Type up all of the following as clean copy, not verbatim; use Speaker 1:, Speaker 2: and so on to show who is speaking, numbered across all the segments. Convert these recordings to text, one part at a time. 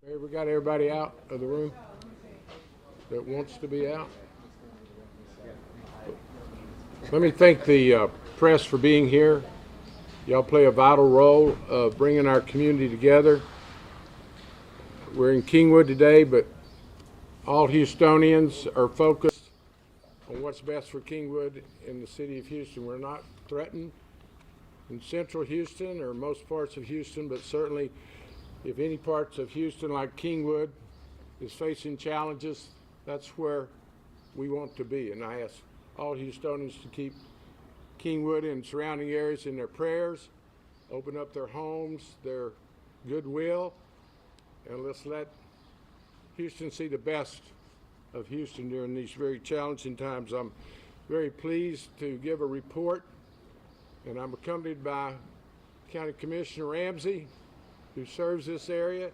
Speaker 1: Hey, we got everybody out of the room that wants to be out. Let me thank the press for being here. Y'all play a vital role of bringing our community together. We're in Kingwood today, but all Houstonians are focused on what's best for Kingwood in the city of Houston. We're not threatened in central Houston or most parts of Houston, but certainly if any parts of Houston like Kingwood is facing challenges, that's where we want to be. And I ask all Houstonians to keep Kingwood and surrounding areas in their prayers, open up their homes, their goodwill, and let's let Houston see the best of Houston during these very challenging times. I'm very pleased to give a report, and I'm accompanied by County Commissioner Ramsey, who serves this area,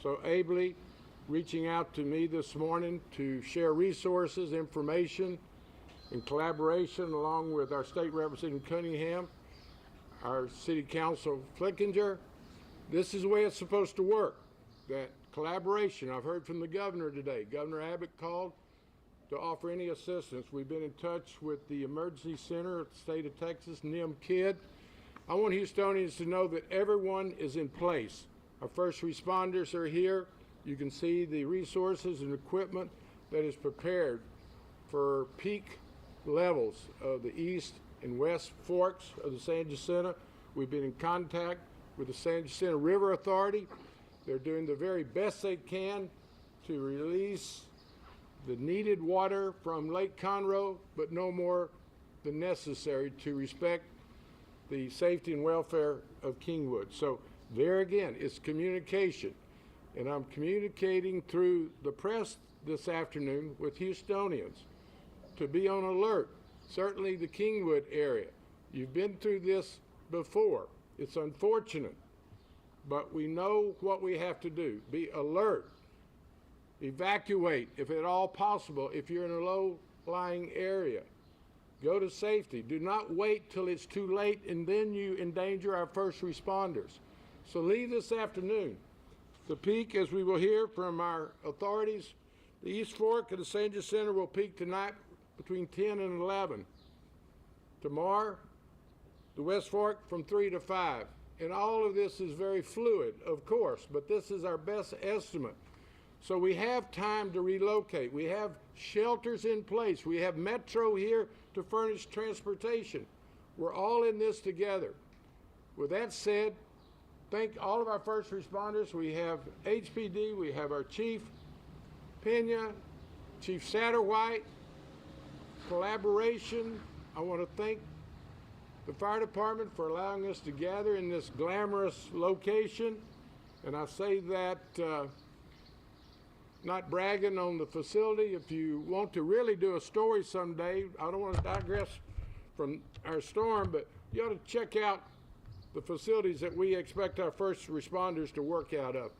Speaker 1: so ably reaching out to me this morning to share resources, information, and collaboration along with our State Representative Cunningham, our City Council Flickinger. This is the way it's supposed to work, that collaboration. I've heard from the governor today. Governor Abbott called to offer any assistance. We've been in touch with the Emergency Center at the state of Texas, NIM-KID. I want Houstonians to know that everyone is in place. Our first responders are here. You can see the resources and equipment that is prepared for peak levels of the east and west forks of the San Jacinto. We've been in contact with the San Jacinto River Authority. They're doing the very best they can to release the needed water from Lake Conroe, but no more than necessary to respect the safety and welfare of Kingwood. So there again, it's communication. And I'm communicating through the press this afternoon with Houstonians to be on alert. Certainly the Kingwood area. You've been through this before. It's unfortunate, but we know what we have to do. Be alert. Evacuate if at all possible if you're in a low-lying area. Go to safety. Do not wait till it's too late and then you endanger our first responders. So leave this afternoon. The peak, as we will hear from our authorities, the East Fork of the San Jacinto will peak tonight between 10 and 11. Tomorrow, the West Fork from 3 to 5. And all of this is very fluid, of course, but this is our best estimate. So we have time to relocate. We have shelters in place. We have Metro here to furnish transportation. We're all in this together. With that said, thank all of our first responders. We have HPD, we have our Chief Pena, Chief Satterwhite, collaboration. I want to thank the fire department for allowing us to gather in this glamorous location. And I say that not bragging on the facility. If you want to really do a story someday, I don't want to digress from our storm, but you ought to check out the facilities that we expect our first responders to work out of.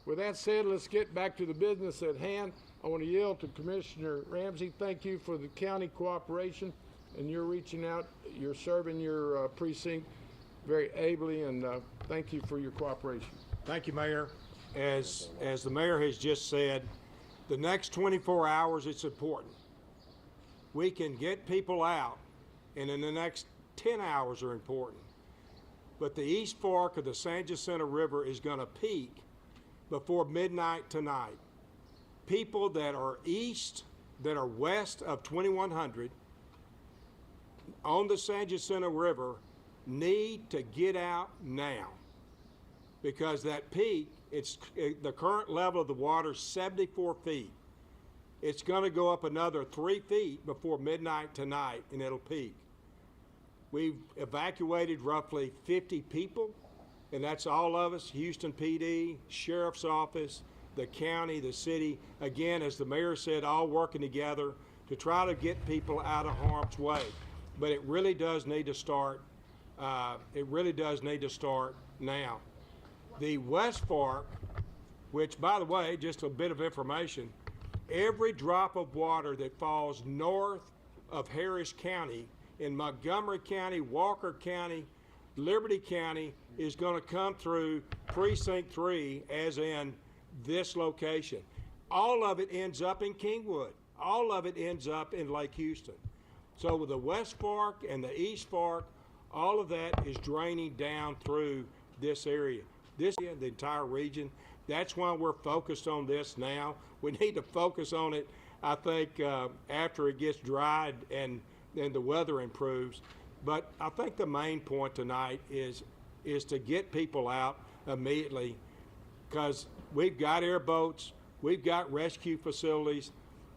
Speaker 1: With that said, let's get back to the business at hand. I want to yield to Commissioner Ramsey. Thank you for the county cooperation, and you're reaching out, you're serving your precinct very ably, and thank you for your cooperation.
Speaker 2: Thank you, Mayor. As the mayor has just said, the next 24 hours, it's important. We can get people out, and in the next 10 hours are important. But the East Fork of the San Jacinto River is going to peak before midnight tonight. People that are east, that are west of 2100 on the San Jacinto River need to get out now, because that peak, the current level of the water is 74 feet. It's going to go up another 3 feet before midnight tonight, and it'll peak. We've evacuated roughly 50 people, and that's all of us, Houston PD, Sheriff's Office, the county, the city. Again, as the mayor said, all working together to try to get people out of harm's way. But it really does need to start. It really does need to start now. The West Fork, which, by the way, just a bit of information, every drop of water that falls north of Harris County in Montgomery County, Walker County, Liberty County is going to come through Precinct 3, as in this location. All of it ends up in Kingwood. All of it ends up in Lake Houston. So with the West Fork and the East Fork, all of that is draining down through this area. This area, the entire region, that's why we're focused on this now. We need to focus on it, I think, after it gets dried and the weather improves. But I think the main point tonight is to get people out immediately, because we've got airboats, we've got rescue facilities,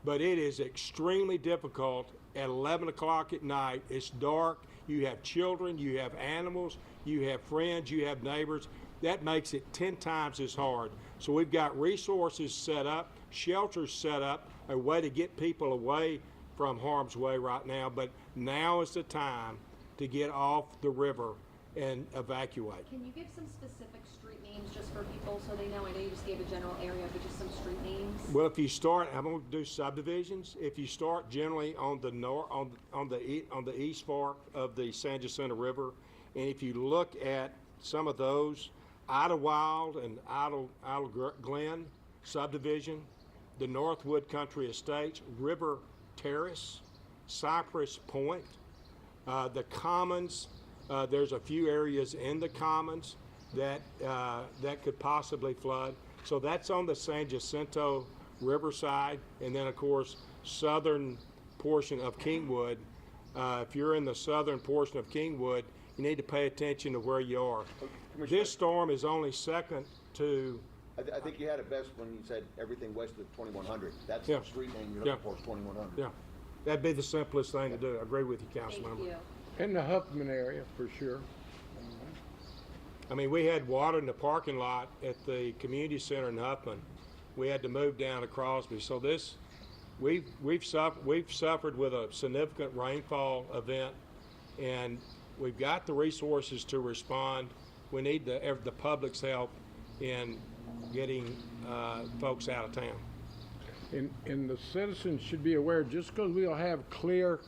Speaker 2: but it is extremely difficult at 11 o'clock at night. It's dark, you have children, you have animals, you have friends, you have neighbors. That makes it 10 times as hard. So we've got resources set up, shelters set up, a way to get people away from harm's way right now, but now is the time to get off the river and evacuate.
Speaker 3: Can you give some specific street names just for people so they know? I know you just gave a general area, but just some street names.
Speaker 2: Well, if you start, I'm going to do subdivisions. If you start generally on the on the east fork of the San Jacinto River, and if you look at some of those, Idlewild and Idle Glen subdivision, the Northwood Country Estates, River Terrace, Cypress Point, the Commons. There's a few areas in the Commons that could possibly flood. So that's on the San Jacinto Riverside, and then of course southern portion of Kingwood. If you're in the southern portion of Kingwood, you need to pay attention to where you are. This storm is only second to.
Speaker 4: I think you had it best when you said everything west of 2100. That's
Speaker 2: Yeah.
Speaker 4: the street name you're
Speaker 2: Yeah.
Speaker 4: looking for, is 2100.
Speaker 2: Yeah, that'd be the simplest thing to do. I agree with you,
Speaker 3: Thank
Speaker 2: Councilmember.
Speaker 3: you.
Speaker 1: In the Huffman area, for sure.
Speaker 2: I mean, we had water in the parking lot at the community center in Huffman. We had to move down to Crosby. So this, we've suffered with a significant rainfall event, and we've got the resources to respond. We need the public's help in getting folks out of town.
Speaker 1: And the citizens should be aware, just because we'll have clear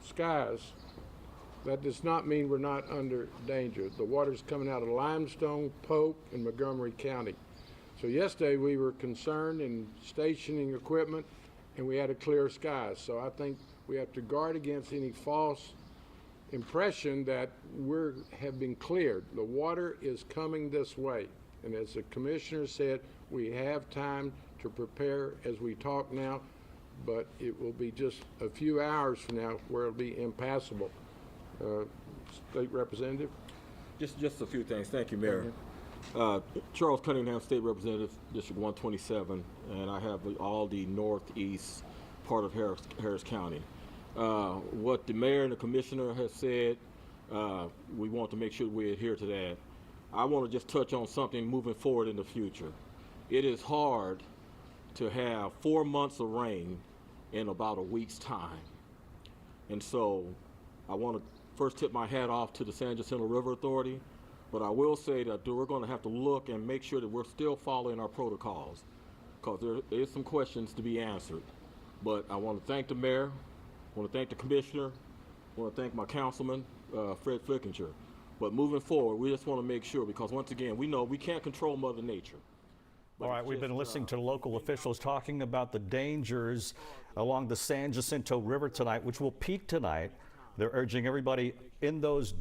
Speaker 1: skies, that does not mean we're not under danger. The water's coming out of Limestone, Polk, and Montgomery County. So yesterday we were concerned in stationing equipment, and we had a clear sky. So I think we have to guard against any false impression that we have been cleared. The water is coming this way. And as the commissioner said, we have time to prepare as we talk now, but it will be just a few hours from now where it'll be impassable. State Representative?
Speaker 5: Just a few things. Thank you, Mayor. Charles Cunningham, State Representative, District 127, and I have all the northeast part of Harris County. What the mayor and the commissioner has said, we want to make sure we adhere to that. I want to just touch on something moving forward in the future. It is hard to have 4 months of rain in about a week's time. And so I want to first tip my hat off to the San Jacinto River Authority, but I will say that we're going to have to look and make sure that we're still following our protocols, because there is some questions to be answered. But I want to thank the mayor, I want to thank the commissioner, I want to thank my councilman, Fred Flickinger. But moving forward, we just want to make sure, because once again, we know we can't control Mother Nature.
Speaker 6: All right, we've been listening to local officials talking about the dangers along the San Jacinto River tonight, which will peak tonight. They're urging everybody in those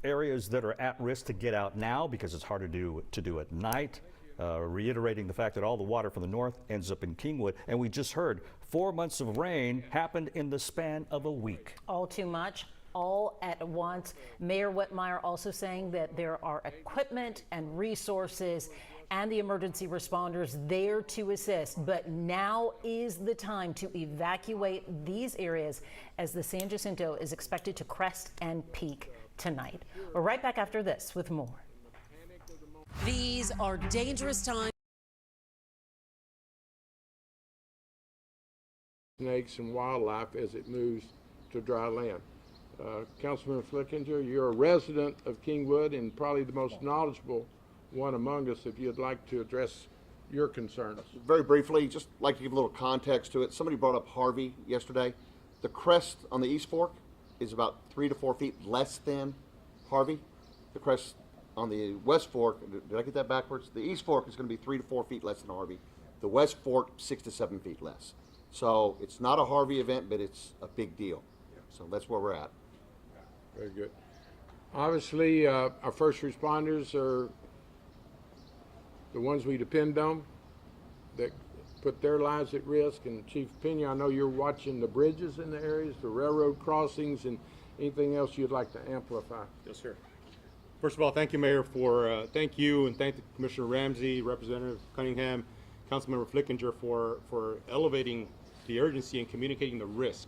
Speaker 6: areas that are at risk to get out now, because it's harder to do at night, reiterating the fact that all the water from the north ends up in Kingwood. And we just heard 4 months of rain happened in the span of a week.
Speaker 7: All too much, all at once. Mayor Whitmire also saying that there are equipment and resources and the emergency responders there to assist. But now is the time to evacuate these areas, as the San Jacinto is expected to crest and peak tonight. We're right back after this with more.
Speaker 8: These are dangerous times.
Speaker 1: Snakes and wildlife as it moves to dry land. Councilman Flickinger, you're a resident of Kingwood and probably the most knowledgeable one among us, if you'd like to address your concerns.
Speaker 4: Very briefly, just like to give a little context to it. Somebody brought up Harvey yesterday. The crest on the East Fork is about 3 to 4 feet less than Harvey. The crest On the West Fork, did I get that backwards? The East Fork is going to be 3 to 4 feet less than Harvey. The West Fork, 6 to 7 feet less. So it's not a Harvey event, but it's a big deal. So that's where we're at.
Speaker 1: Very good. Obviously, our first responders are the ones we depend on that put their lives at risk. And Chief Pena, I know you're watching the bridges in the areas, the railroad crossings, and anything else you'd like to amplify.
Speaker 9: Yes, sir. First of all, thank you, Mayor, for thank you, and thank Commissioner Ramsey, Representative Cunningham, Councilmember Flickinger for elevating the urgency and communicating the risk.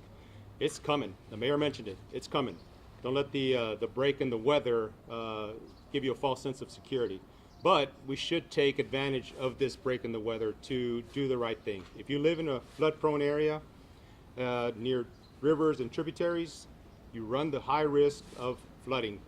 Speaker 9: It's coming. The mayor mentioned it. It's coming. Don't let the break in the weather give you a false sense of security. But we should take advantage of this break in the weather to do the right thing. If you live in a flood-prone area near rivers and tributaries, you run the high risk of flooding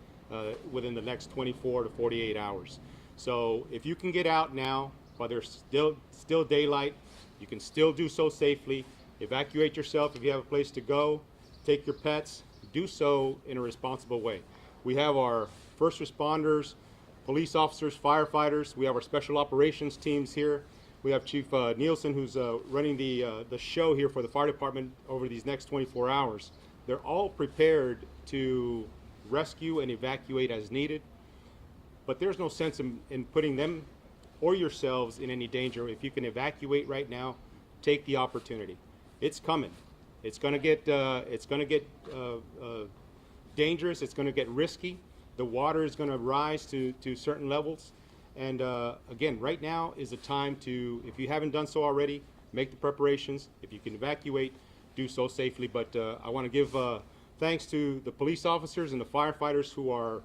Speaker 9: within the next 24 to 48 hours. So if you can get out now while there's still daylight, you can still do so safely. Evacuate yourself if you have a place to go. Take your pets. Do so in a responsible way. We have our first responders, police officers, firefighters. We have our special operations teams here. We have Chief Nielsen, who's running the show here for the fire department over these next 24 hours. They're all prepared to rescue and evacuate as needed, but there's no sense in putting them or yourselves in any danger. If you can evacuate right now, take the opportunity. It's coming. It's going to get dangerous. It's going to get risky. The water is going to rise to certain levels. And again, right now is the time to, if you haven't done so already, make the preparations. If you can evacuate, do so safely. But I want to give thanks to the police officers and the firefighters who are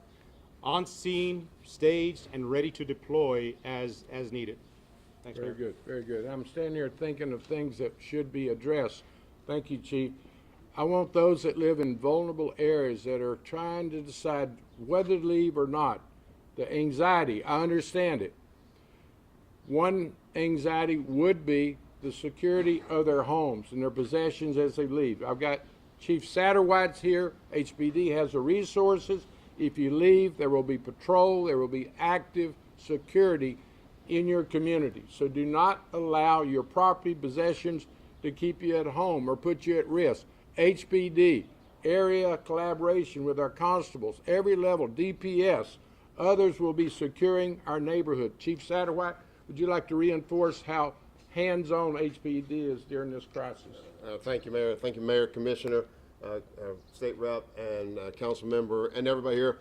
Speaker 9: on scene, staged, and ready to deploy as needed. Thanks,
Speaker 1: Very
Speaker 9: Mayor.
Speaker 1: good, very good. I'm standing here thinking of things that should be addressed. Thank you, Chief. I want those that live in vulnerable areas that are trying to decide whether to leave or not. The anxiety, I understand it. One anxiety would be the security of their homes and their possessions as they leave. I've got Chief Satterwhite's here. HPD has the resources. If you leave, there will be patrol, there will be active security in your community. So do not allow your property possessions to keep you at home or put you at risk. HPD, area collaboration with our constables, every level, DPS, others will be securing our neighborhood. Chief Satterwhite, would you like to reinforce how hands-on HPD is during this crisis?
Speaker 10: Thank you, Mayor. Thank you, Mayor, Commissioner, State Rep, and Council Member, and everybody here.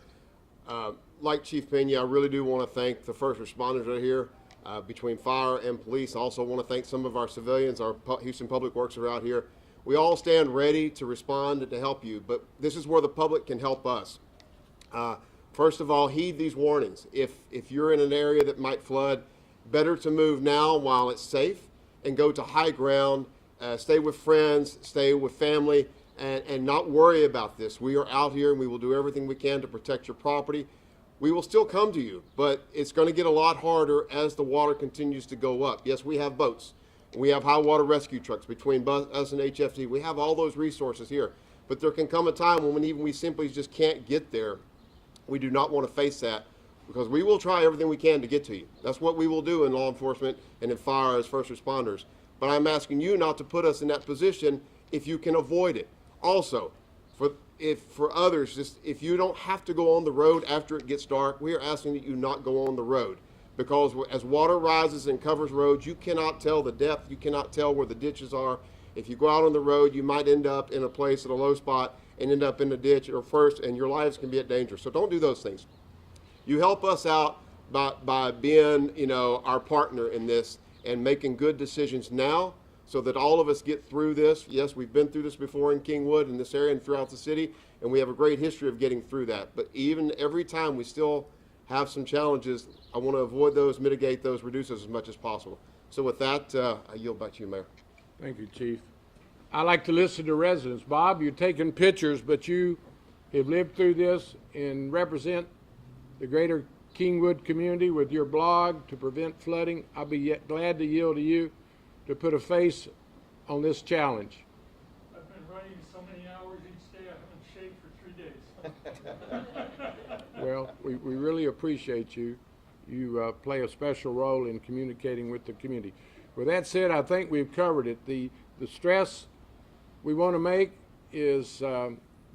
Speaker 10: Like Chief Pena, I really do want to thank the first responders that are here, between fire and police. I also want to thank some of our civilians. Our Houston Public Works are out here. We all stand ready to respond and to help you, but this is where the public can help us. First of all, heed these warnings. If you're in an area that might flood, better to move now while it's safe and go to high ground, stay with friends, stay with family, and not worry about this. We are out here and we will do everything we can to protect your property. We will still come to you, but it's going to get a lot harder as the water continues to go up. Yes, we have boats. We have high water rescue trucks between us and HFD. We have all those resources here, but there can come a time when we simply just can't get there. We do not want to face that, because we will try everything we can to get to you. That's what we will do in law enforcement and in fire as first responders. But I'm asking you not to put us in that position if you can avoid it. Also, for others, just if you don't have to go on the road after it gets dark, we are asking that you not go on the road, because as water rises and covers roads, you cannot tell the depth, you cannot tell where the ditches are. If you go out on the road, you might end up in a place at a low spot and end up in a ditch or first, and your lives can be at danger. So don't do those things. You help us out by being, our partner in this and making good decisions now, so that all of us get through this. Yes, we've been through this before in Kingwood, in this area, and throughout the city, and we have a great history of getting through that. But even every time we still have some challenges, I want to avoid those, mitigate those, reduce those as much as possible. So with that, I yield back to you, Mayor.
Speaker 1: Thank you, Chief. I like to listen to residents. Bob, you're taking pictures, but you have lived through this and represent the greater Kingwood community with your blog to prevent flooding. I'll be glad to yield to you to put a face on this challenge.
Speaker 11: I've been writing so many hours each day, I haven't shaved for 3 days.
Speaker 1: Well, we really appreciate you. You play a special role in communicating with the community. With that said, I think we've covered it. The stress we want to make is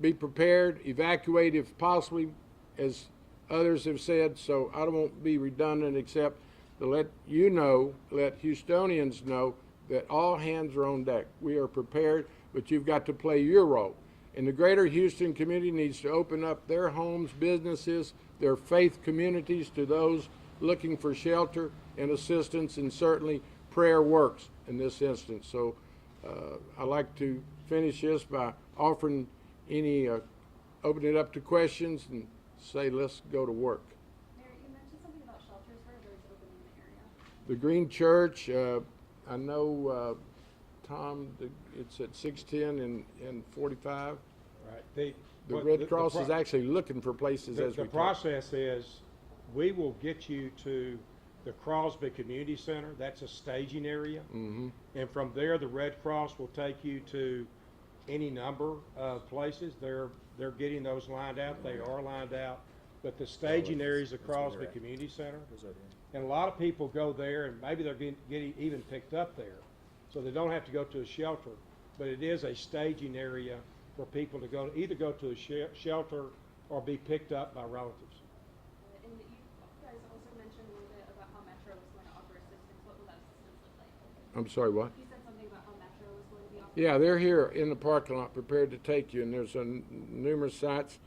Speaker 1: be prepared, evacuate if possibly, as others have said, so I won't be redundant except to let you know, let Houstonians know that all hands are on deck. We are prepared, but you've got to play your role. And the greater Houston community needs to open up their homes, businesses, their faith communities to those looking for shelter and assistance, and certainly prayer works in this instance. So I'd like to finish this by offering open it up to questions and say, let's go to work.
Speaker 3: Mayor, you mentioned something about shelters. Where are those open in the area?
Speaker 1: The Green Church, I know, Tom, it's at 610 and 45.
Speaker 2: Right.
Speaker 1: The Red Cross is actually looking for places as we
Speaker 2: The
Speaker 1: talk.
Speaker 2: process is, we will get you to the Crosby Community Center. That's a staging area.
Speaker 1: Mm-hmm.
Speaker 2: And from there, the Red Cross will take you to any number of places. They're getting those lined out. They are lined out. But the staging area is the Crosby Community Center. And a lot of people go there, and maybe they're getting even picked up there. So they don't have to go to a shelter. But it is a staging area for people to either go to a shelter or be picked up by relatives.
Speaker 3: And you guys also mentioned a little bit about how Metro was going to offer assistance. What will that assistance look like?
Speaker 1: I'm sorry, what?
Speaker 3: You said something about how Metro was going to be offering.
Speaker 1: Yeah, they're here in the parking lot prepared to take you, and there's numerous sites.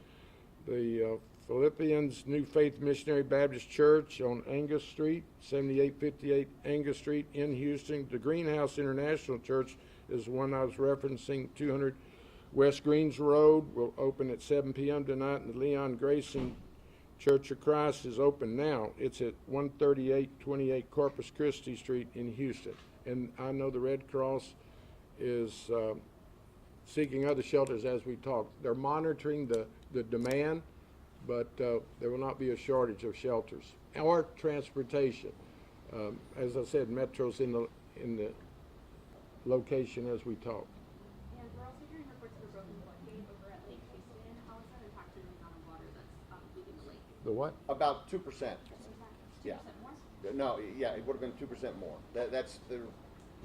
Speaker 1: The Philippians New Faith Missionary Baptist Church on Angus Street, 7858 Angus Street in Houston. The Greenhouse International Church is the one I was referencing, 200 West Greens Road, will open at 7 p.m. tonight, and the Leon Grayson Church of Christ is open now. It's at 13828 Corpus Christi Street in Houston. And I know the Red Cross is seeking other shelters as we talk. They're monitoring the demand, but there will not be a shortage of shelters or transportation. As I said, Metro's in the location as we talk.
Speaker 3: And we're also hearing reports of a broken floodgate over at Lake Houston. How is that impacting the amount of water that's leaving the lake?
Speaker 1: The what?
Speaker 4: About 2%.
Speaker 3: Is that 2%
Speaker 4: Yeah.
Speaker 3: more?
Speaker 4: No, yeah, it would have been 2% more. That's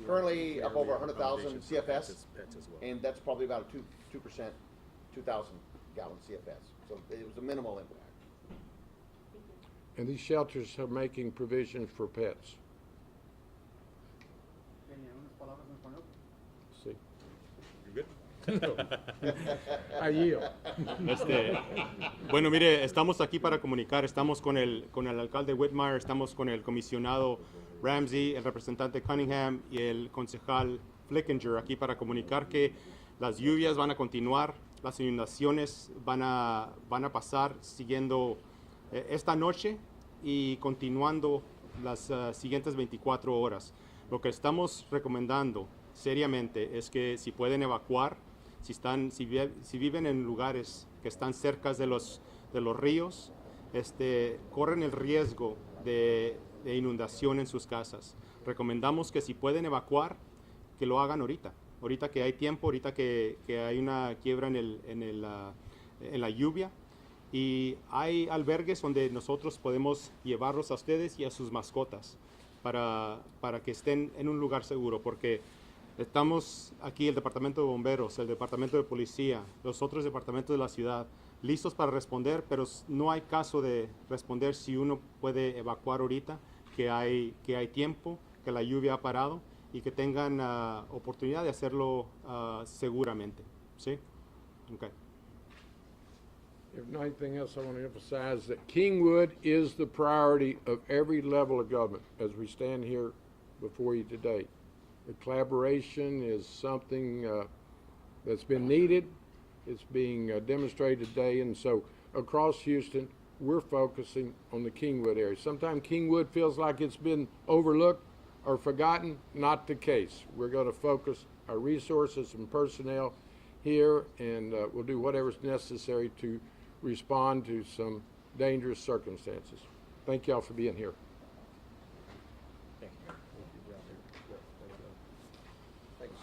Speaker 4: currently up over 100,000 CFS, and that's probably about a 2%, 2,000 gallon CFS. So it was a minimal impact.
Speaker 1: And these shelters are making provisions for pets. See. I yield.
Speaker 9: Bueno, mire, estamos aquí para comunicar, estamos con el alcalde Whitmire, estamos con el comisionado Ramsey, el representante Cunningham y el concejal Flickinger aquí para comunicar que las lluvias van a continuar, las inundaciones van a pasar siguiendo esta noche y continuando las siguientes 24 horas. Lo que estamos recomendando seriamente es que si pueden evacuar, si viven en lugares que están cerca de los ríos, corren el riesgo de inundación en sus casas. Recomendamos que si pueden evacuar, que lo hagan ahorita que hay tiempo, ahorita que hay una quiebra en la lluvia. Y hay albergues donde nosotros podemos llevarlos a ustedes y a sus mascotas para que estén en un lugar seguro, porque estamos aquí, el Departamento de Bomberos, el Departamento de Policía, los otros departamentos de la ciudad, listos para responder, pero no hay caso de responder si uno puede evacuar ahorita, que hay tiempo, que la lluvia ha parado y que tengan oportunidad de hacerlo seguramente. ¿Sí? Okay.
Speaker 1: If nothing else, I want to emphasize that Kingwood is the priority of every level of government as we stand here before you today. The collaboration is something that's been needed. It's being demonstrated today, and so across Houston, we're focusing on the Kingwood area. Sometimes Kingwood feels like it's been overlooked or forgotten. Not the case. We're going to focus our resources and personnel here, and we'll do whatever's necessary to respond to some dangerous circumstances. Thank y'all for being here.
Speaker 4: Thank you,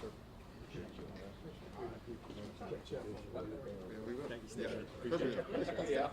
Speaker 4: sir. Yeah.